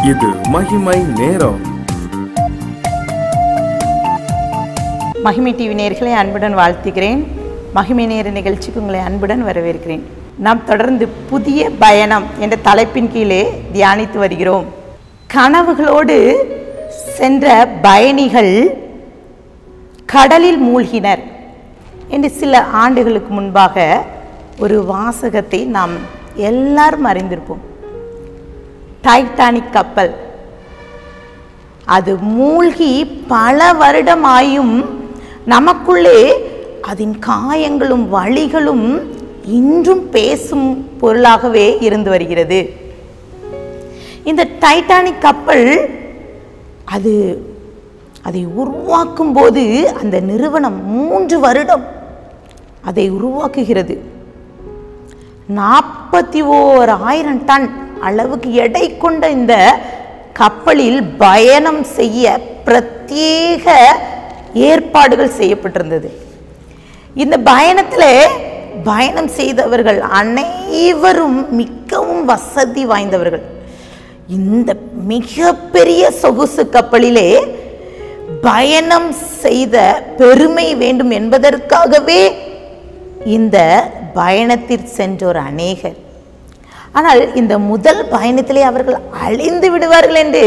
இது மகிமை நேரம். மகிமை டிவி நேயர்களை அன்புடன் வாழ்த்துகிறேன். மகிமை நேர நிகழ்ச்சிக்கு உங்களை அன்புடன் வரவேற்கிறேன். நாம் தொடர்ந்து புதிய பயணம் என்ற தலைப்பின் கீழே தியானித்து வருகிறோம். கனவுகளோடு சென்ற பயணிகள் கடலில் மூழ்கினர் என்று சில ஆண்டுகளுக்கு முன்பாக ஒரு வாசகத்தை நாம் எல்லாரும் அறிந்திருப்போம். டைட்டானிக் கப்பல் அது மூழ்கி பல வருடமாயும் நமக்குள்ளே அதன் காயங்களும் வலிகளும் இன்றும் பேசும் பொருளாகவே இருந்து வருகிறது. இந்த டைட்டானிக் கப்பல் அதை உருவாக்கும் போது அந்த நிறுவனம் 3 வருடம் அதை உருவாக்குகிறது. 41,000 டன் அளவுக்கு எடை கொண்ட இந்த கப்பலில் பயணம் செய்ய பிரத்யேக ஏற்பாடுகள் செய்யப்பட்டிருந்தது. இந்த பயணம் செய்தவர்கள் அனைவரும் மிகவும் வசதி வாய்ந்தவர்கள். இந்த மிகப்பெரிய சொகுசு கப்பலிலே பயணம் செய்த பெருமை வேண்டும் என்பதற்காகவே இந்த பயணத்தில் சென்றோர் அநேகர். ஆனால் இந்த முதல் பயணத்திலே அவர்கள் அழிந்து விடுவார்கள் என்று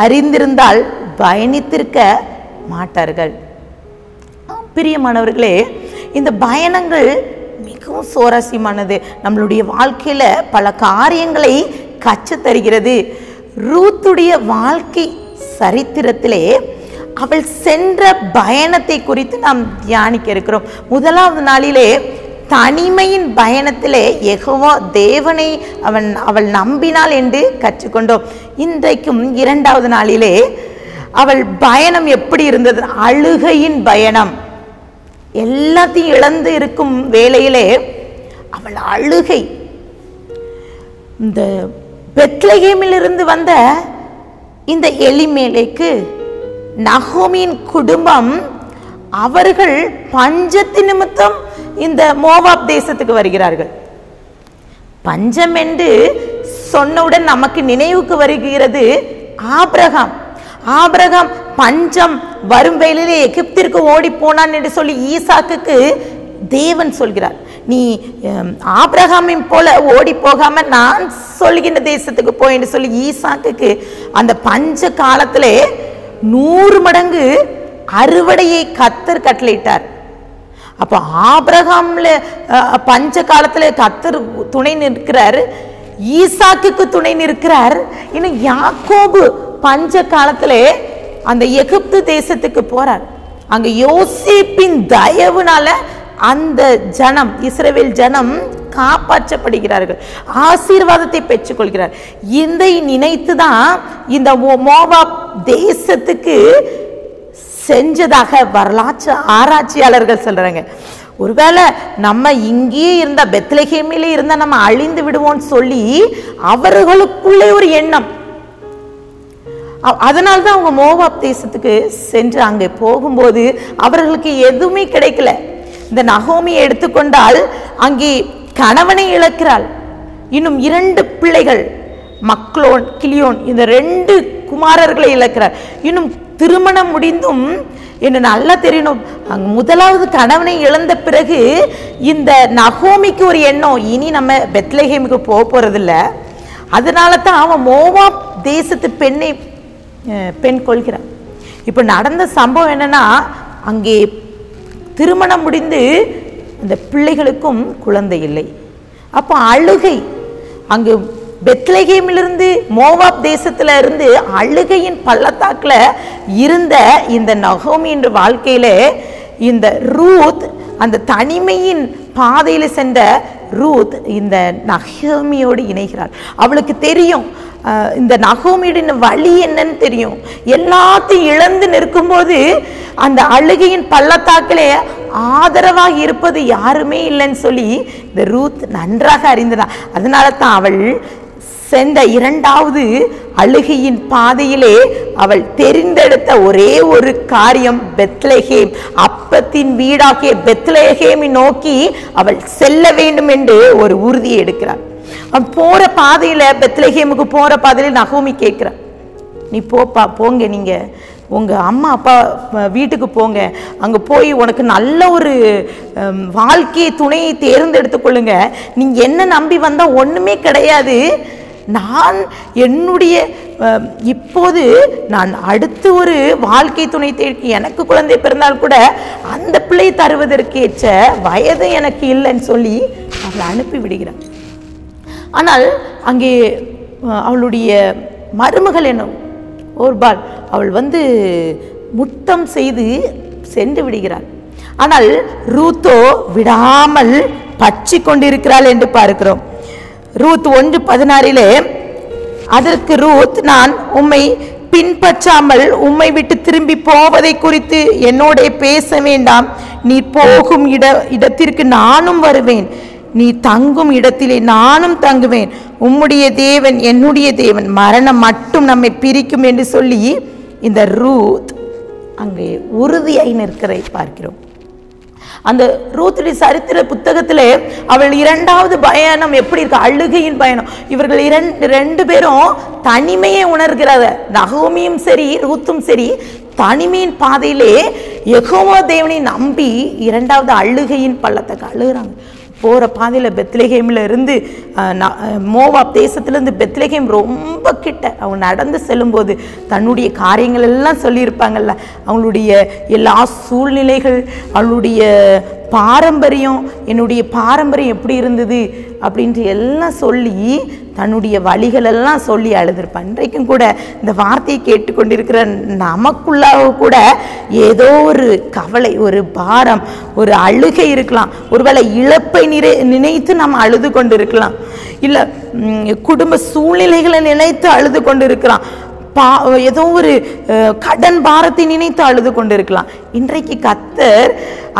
அறிந்திருந்தால் பயணித்திருக்க மாட்டார்கள். பிரியமானவர்களே, இந்த பயணங்கள் மிகவும் சுவாரஸ்யமானது. நம்மளுடைய வாழ்க்கையில பல காரியங்களை கற்றுத்தருகிறது. ரூத்துடைய வாழ்க்கை சரித்திரத்திலே அவள் சென்ற பயணத்தை குறித்து நாம் தியானிக்க இருக்கிறோம். முதலாவது நாளிலே தனிமையின் பயணத்திலே யெகோவா தேவனை அவள் நம்பினாள் என்று கற்றுக்கொண்டோம். இன்றைக்கும் 2வது நாளிலே அவள் பயணம் எப்படி இருந்தது? அழுகையின் பயணம். எல்லாத்தையும் இழந்து இருக்கும் வேளையிலே அவள் அழுகை. இந்த பெத்லகேமிலிருந்து வந்த இந்த எலிமேலேக்கு நகோமியின் குடும்பம் அவர்கள் பஞ்சத்து நிமித்தம் இந்த மோவாப் தேசத்துக்கு வருகிறார்கள். பஞ்சம் என்று சொன்னவுடன் நமக்கு நினைவுக்கு வருகிறது ஆபிரகாம் பஞ்சம் வரும் வேளையிலே எகிப்திற்கு ஓடி போனான் என்று சொல்லி ஈசாக்குக்கு தேவன் சொல்கிறார், நீ ஆபிரகாமின் போல ஓடி போகாம நான் சொல்கின்ற தேசத்துக்கு போய் என்று சொல்லி ஈசாக்குக்கு அந்த பஞ்ச காலத்திலே 100 மடங்கு அறுவடையை கர்த்தர் கட்டளையிட்டார். அப்போ ஆபிரகாம்ல பஞ்ச காலத்துல கர்த்தர் துணை நிற்கிறார், ஈசாக்குக்கு துணை நிற்கிறார். இன்னும் யாக்கோபு பஞ்ச காலத்திலே அந்த எகிப்து தேசத்துக்கு போறார். அங்க யோசேப்பின் தயவுனால அந்த ஜனம், இஸ்ரவேல் ஜனம் காப்பாற்றப்படுகிறார்கள், ஆசீர்வாதத்தை பெற்றுக்கொள்கிறார். இதை நினைத்துதான் இந்த மோவாப் தேசத்துக்கு செஞ்சதாக வரலாற்று ஆராய்ச்சியாளர்கள் சொல்றாங்க. ஒருவேளை நம்ம இங்கேயே இருந்த பெத்லகேமிலே இருந்தா நம்ம அழிந்து விடுவோம்னு சொல்லி அவர்களுக்குள்ளே ஒரு எண்ணம். அதனால்தான் அவங்க மோவாப் தேசத்துக்கு சென்று அங்கே போகும்போது அவர்களுக்கு எதுவுமே கிடைக்கல. இந்த நகோமியை எடுத்துக்கொண்டால் அங்கே கணவனை இழக்கிறாள். இன்னும் 2 பிள்ளைகள், மக்லோன் கிளியோன், இந்த 2 குமாரர்களை இழக்கிறார். இன்னும் திருமணம் முடிந்தும் என்று நல்லா தெரியணும், முதலாவது கணவனை இழந்த பிறகு இந்த நகோமிக்கு ஒரு எண்ணம், இனி நம்ம பெத்லகேமுக்கு போக போறதில்ல. அதனால தான் அவன் மோவாப் தேசத்து பெண் கொள்கிறான். இப்போ நடந்த சம்பவம் என்னன்னா, அங்கே திருமணம் முடிந்து அந்த பிள்ளைகளுக்கும் குழந்தை இல்லை. அப்போ அழுகை. அங்கு பெத்லகேமிலிருந்து மோவாப் தேசத்துல இருந்து அழுகையின் பள்ளத்தாக்குல இருந்த இந்த நகோமி என்ற வாழ்க்கையில இந்த ரூத், அந்த தனிமையின் பாதையில சென்ற ரூத் இந்த நகோமியோடு இணைகிறாள். அவளுக்கு தெரியும் இந்த நகோமியோட வழி என்னன்னு தெரியும். எல்லாத்தையும் இழந்து நிற்கும்போது அந்த அழுகையின் பள்ளத்தாக்கிலே ஆதரவாக இருப்பது யாருமே இல்லைன்னு சொல்லி இந்த ரூத் நன்றாக அறிந்தாள். அதனால தான் அவள் சென்ற 2வது அழுகையின் பாதையிலே அவள் தெரிந்தெடுத்த ஒரே ஒரு காரியம் பெத்லகேம், அப்பத்தின் வீடாகிய பெத்லகேமை நோக்கி அவள் செல்ல வேண்டும் என்று ஒரு உறுதியை எடுக்கிறாள். அவன் போற பாதையில, பெத்லகேமுக்கு போற பாதையில நகோமி கேட்கிறான், நீ போங்க, நீங்க உங்க அம்மா அப்பா வீட்டுக்கு போங்க, அங்க போய் உனக்கு நல்ல ஒரு வாழ்க்கை துணையை தேர்ந்தெடுத்து கொள்ளுங்க. நீங்க என்ன நம்பி வந்தா ஒண்ணுமே கிடையாது. நான் என்னுடைய இப்போது நான் அடுத்து ஒரு வாழ்க்கை துணை தேடி, எனக்கு குழந்தை பிறந்தால் கூட அந்த பிள்ளை தருவதற்கேற்ற வயது எனக்கு இல்லைன்னு சொல்லி அவளை அனுப்பி விடுகிறான். ஆனால் அங்கே அவளுடைய மருமகள் என்ன ஓர்பால், அவள் முத்தம் செய்து சென்று விடுகிறாள். ஆனால் ரூத்தோ விடாமல் பற்றி கொண்டிருக்கிறாள் என்று பார்க்கிறோம். ரூத் 1:16 அதற்கு ரூத், நான் உம்மை பின்பற்றாமல் உம்மை விட்டு திரும்பி போவதை குறித்து என்னோட பேச வேண்டாம். நீ போகும் இடத்திற்கு நானும் வருவேன், நீ தங்கும் இடத்திலே நானும் தங்குவேன். உம்முடைய தேவன் என்னுடைய தேவன், மரணம் மட்டும் நம்மை பிரிக்கும் என்று சொல்லி இந்த ரூத் அங்கே உறுதியாய் நிற்கிறதை பார்க்கிறோம். அந்த ரூத்துடைய சரித்திர புத்தகத்திலே அவள் 2வது பயணம் எப்படி இருக்கு, அழுகையின் பயணம். இவர்கள் ரெண்டு பேரும் தனிமையை உணர்கிறார். நகோமியும் சரி ரூத்தும் சரி தனிமையின் பாதையிலே யெகோவா தேவனை நம்பி 2வது அழுகையின் பள்ளத்துக்கு அழுகிறாங்க. போகிற பாதையில் பெத்லகேமில் இருந்து மோவாப் தேசத்திலேருந்து பெத்லகேம் ரொம்ப கிட்ட. அவங்க நடந்து செல்லும்போது தன்னுடைய காரியங்கள் எல்லாம் சொல்லியிருப்பாங்கல்ல, அவங்களுடைய எல்லா சூழ்நிலைகள், அவளுடைய பாரம்பரியம், என்னுடைய பாரம்பரியம் எப்படி இருந்தது அப்படின்ட்டு எல்லாம் சொல்லி தன்னுடைய வழிகளெல்லாம் சொல்லி அழுதுருப்பான். இன்றைக்கும் கூட இந்த வார்த்தையை கேட்டுக்கொண்டிருக்கிற நமக்குள்ளாக கூட ஏதோ ஒரு கவலை, ஒரு பாரம், ஒரு அழுகை இருக்கலாம். ஒருவேளை இழப்பை நினைத்து நாம் அழுது கொண்டு இருக்கலாம், இல்லை குடும்ப சூழ்நிலைகளை நினைத்து அழுது கொண்டு இருக்கலாம், ஏதோ ஒரு கடன் பாரத்தை நினைத்து அழுது கொண்டிருக்கலாம். இன்றைக்கு கர்த்தர்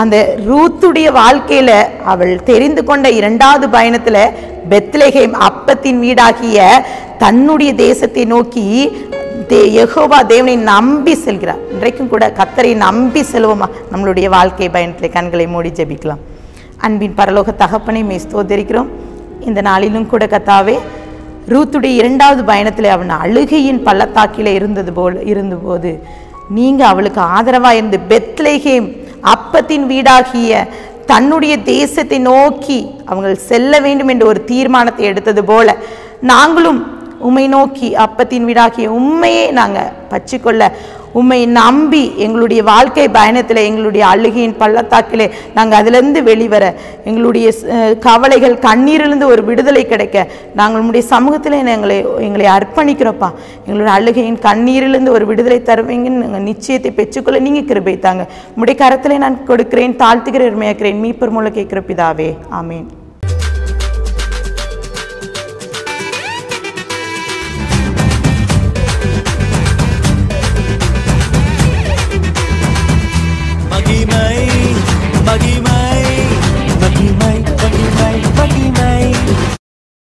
அந்த ரூத்துடைய வாழ்க்கையில அவள் தெரிந்து கொண்ட 2வது பயணத்துல பெத்லகேம் அப்பத்தின் வீடாகிய தன்னுடைய தேசத்தை நோக்கி யெகோவா தேவனை நம்பி செல்கிறார். இன்றைக்கும் கூட கர்த்தரை நம்பி செல்வோமா? நம்மளுடைய வாழ்க்கை பயணத்தில் கண்களை மூடி ஜெபிக்கலாம். அன்பின் பரலோக தகப்பனை மே ஸ்தோத்திரிக்கிறோம். இந்த நாளிலும் கூட கர்த்தாவே, ரூத்துடைய 2வது பயணத்தில் அவன் அழுகையின் பள்ளத்தாக்கில இருந்தபோது நீங்க அவளுக்கு ஆதரவா இருந்து பெத்லகேம் அப்பத்தின் வீடாகிய தன்னுடைய தேசத்தை நோக்கி அவங்க செல்ல வேண்டும் என்ற ஒரு தீர்மானத்தை எடுத்தது போல நாங்களும் உம்மை நோக்கி அப்பத்தின் வீடாகிய உண்மையே நாங்கள் பற்றிக்கொள்ள, உம்மை நம்பி எங்களுடைய வாழ்க்கை பயணத்தில் எங்களுடைய அழுகையின் பள்ளத்தாக்கிலே நாங்கள் அதிலிருந்து வெளிவர, எங்களுடைய கவலைகள் கண்ணீரிலிருந்து ஒரு விடுதலை கிடைக்க நாங்கள் உம்முடைய சமூகத்தில் எங்களை அர்ப்பணிக்கிறோப்பா. எங்களுடைய அழுகையின் கண்ணீரிலிருந்து ஒரு விடுதலை தருவீங்கன்னு நாங்கள் நிச்சயத்தை பெற்றுக்கொள்ள நீங்கள் கிருபை தாங்க. உம்முடைய கரத்திலே நான் கொடுக்கிறேன், தாழ்த்துகிறேன், உண்மையாக்கிறேன், மீட்பர் மூலம் கேட்கிற பிதாவே, ஆமேன்.